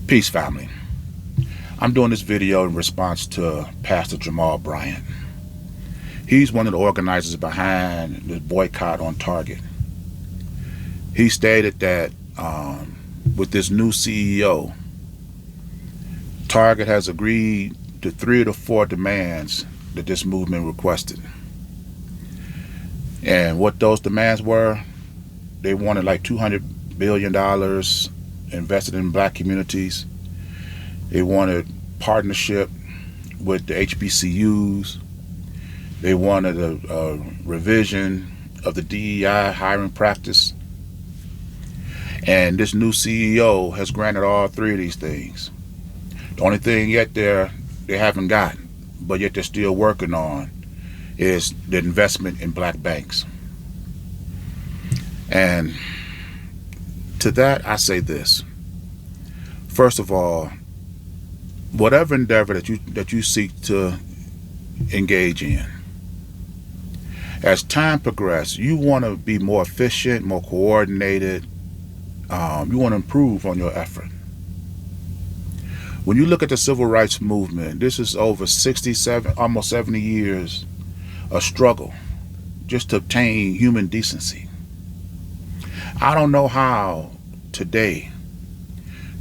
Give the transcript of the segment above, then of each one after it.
Peace, family. I'm doing this video in response to Pastor Jamal Bryant. He's one of the organizers behind the boycott on Target. He stated that with this new CEO, Target has agreed to 3 of the 4 demands that this movement requested. And what those demands were, they wanted like $200 billion invested in black communities. They wanted partnership with the HBCUs. They wanted a revision of the DEI hiring practice. And this new CEO has granted all 3 of these things. The only thing yet they haven't gotten, but yet they're still working on, is the investment in black banks. And to that, I say this. First of all, whatever endeavor that you seek to engage in, as time progresses, you want to be more efficient, more coordinated. You want to improve on your effort. When you look at the civil rights movement, this is over 67, almost 70 years of struggle just to obtain human decency. I don't know how today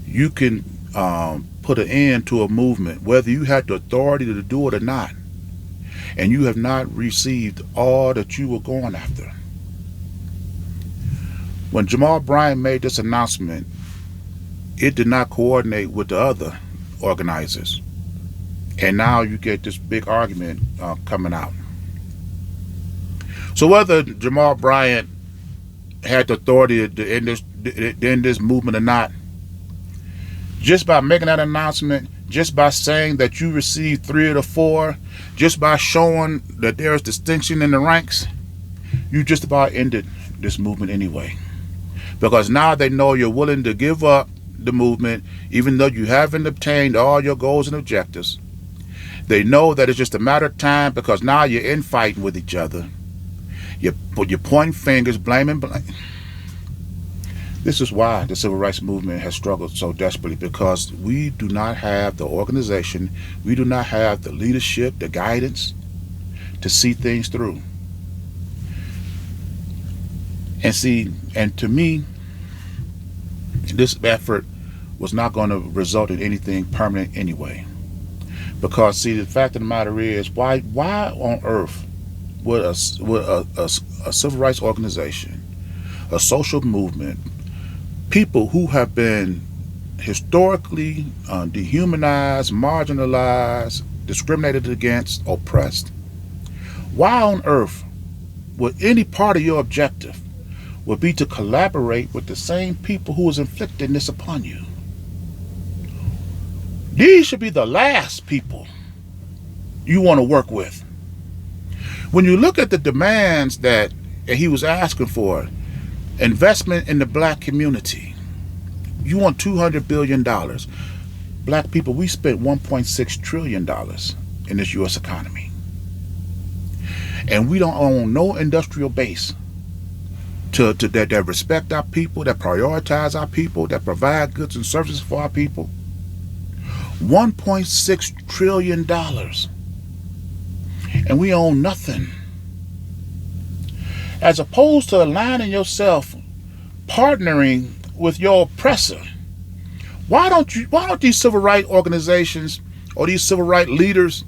you can put an end to a movement, whether you had the authority to do it or not, and you have not received all that you were going after. When Jamal Bryant made this announcement, it did not coordinate with the other organizers. And now you get this big argument coming out. So whether Jamal Bryant had the authority to end this movement or not, just by making that announcement, just by saying that you received 3 of the 4, just by showing that there is distinction in the ranks, you just about ended this movement anyway. Because now they know you're willing to give up the movement, even though you haven't obtained all your goals and objectives. They know that it's just a matter of time, because now you're infighting with each other. You're pointing fingers, blaming. This is why the civil rights movement has struggled so desperately, because we do not have the organization, we do not have the leadership, the guidance to see things through. And to me, this effort was not going to result in anything permanent anyway. Because see, the fact of the matter is, why on earth would a civil rights organization, a social movement, people who have been historically dehumanized, marginalized, discriminated against, oppressed, why on earth would any part of your objective would be to collaborate with the same people who is inflicting this upon you? These should be the last people you want to work with. When you look at the demands that he was asking for, investment in the black community, you want $200 billion. Black people, we spent $1.6 trillion in this U.S. economy. And we don't own no industrial base that respect our people, that prioritize our people, that provide goods and services for our people. $1.6 trillion. And we own nothing. As opposed to aligning yourself, partnering with your oppressor, why don't these civil rights organizations or these civil rights leaders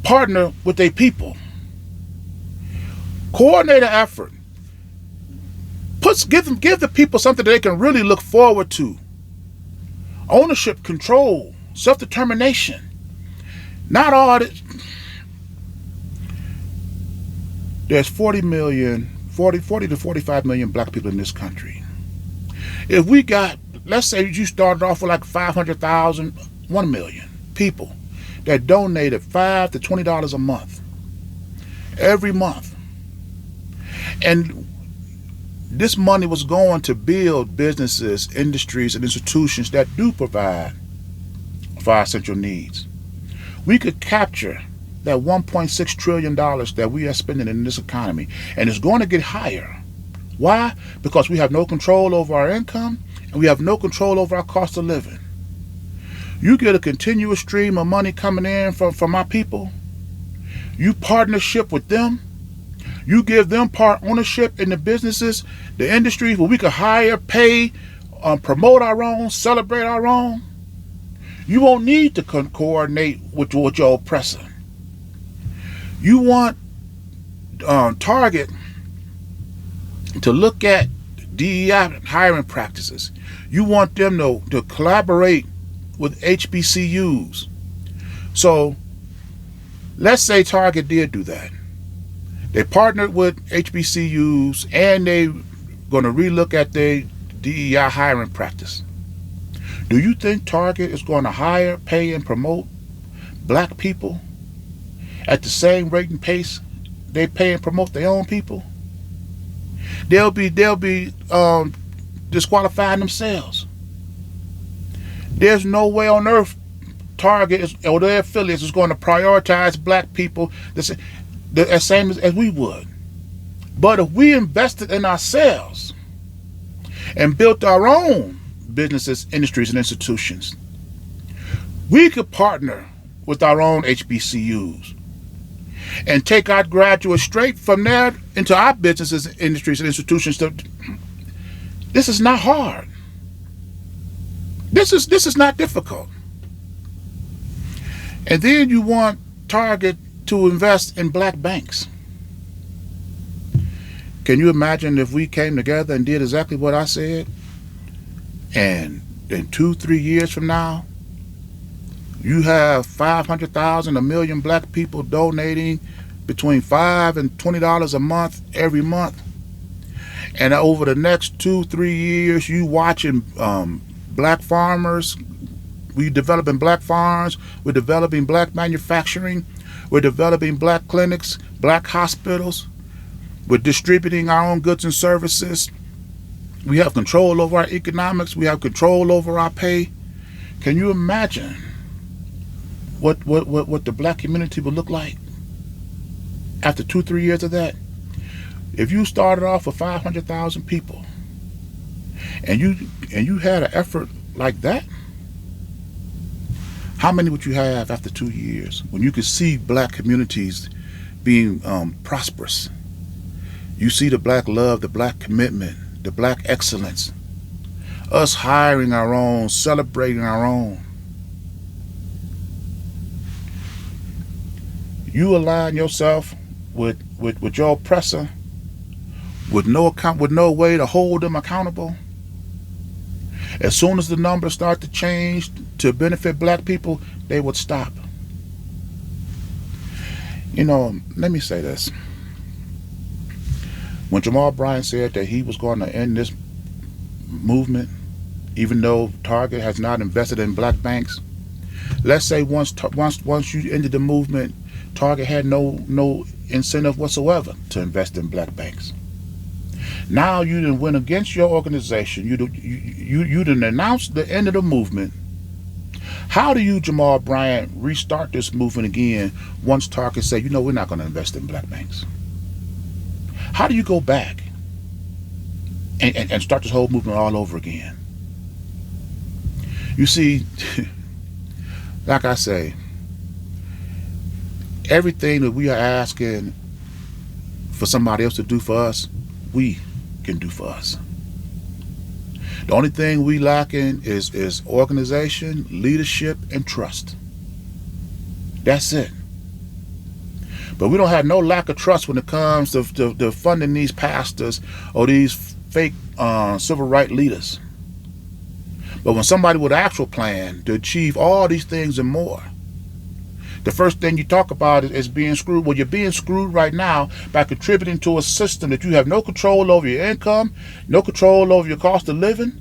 partner with their people? Coordinate an effort. Give the people something they can really look forward to. Ownership, control, self-determination. Not all that. There's 40 to 45 million black people in this country. If we got, let's say you started off with like 500,000, 1 million people that donated $5 to $20 a month, every month. And this money was going to build businesses, industries, and institutions that do provide for our essential needs. We could capture that $1.6 trillion that we are spending in this economy, and it's going to get higher. Why? Because we have no control over our income, and we have no control over our cost of living. You get a continuous stream of money coming in from my people. You partnership with them. You give them part ownership in the businesses, the industries where we could hire, pay, promote our own, celebrate our own. You won't need to coordinate with your oppressor. You want Target to look at DEI hiring practices. You want them to collaborate with HBCUs. So let's say Target did do that. They partnered with HBCUs and they're going to relook at their DEI hiring practice. Do you think Target is going to hire, pay, and promote black people at the same rate and pace they pay and promote their own people? They'll be disqualifying themselves. There's no way on earth Target or their affiliates is going to prioritize black people the same as we would. But if we invested in ourselves and built our own businesses, industries, and institutions, we could partner with our own HBCUs and take our graduates straight from there into our businesses, industries, and institutions. This is not hard. This is not difficult. And then you want Target to invest in black banks. Can you imagine if we came together and did exactly what I said? And in 2-3 years from now, you have 500,000, 1 million black people donating between $5 and $20 a month every month. And over the next 2-3 years, you watching black farmers. We're developing black farms. We're developing black manufacturing. We're developing black clinics, black hospitals. We're distributing our own goods and services. We have control over our economics. We have control over our pay. Can you imagine what the black community would look like after 2-3 years of that? If you started off with 500,000 people and you had an effort like that, how many would you have after 2 years when you could see black communities being prosperous? You see the black love, the black commitment, the black excellence, us hiring our own, celebrating our own. You align yourself with your oppressor with no way to hold them accountable. As soon as the numbers start to change to benefit black people, they would stop. You know, let me say this. When Jamal Bryant said that he was going to end this movement, even though Target has not invested in black banks, let's say once you ended the movement, Target had no incentive whatsoever to invest in black banks. Now you done went against your organization. You done announced the end of the movement. How do you, Jamal Bryant, restart this movement again once Target say, you know, we're not going to invest in black banks? How do you go back and start this whole movement all over again? You see, like I say, everything that we are asking for somebody else to do for us, we can do for us. The only thing we lacking is organization, leadership, and trust. That's it. But we don't have no lack of trust when it comes to funding these pastors or these fake civil rights leaders. But when somebody with an actual plan to achieve all these things and more, the first thing you talk about is being screwed. Well, you're being screwed right now by contributing to a system that you have no control over your income, no control over your cost of living.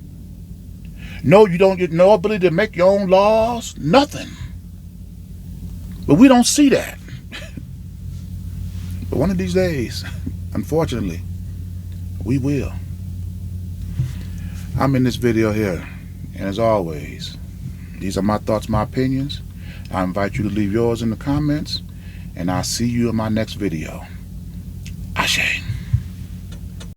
No, you don't get no ability to make your own laws, nothing. But we don't see that. But one of these days, unfortunately, we will. I'm in this video here, and as always, these are my thoughts, my opinions. I invite you to leave yours in the comments, and I'll see you in my next video.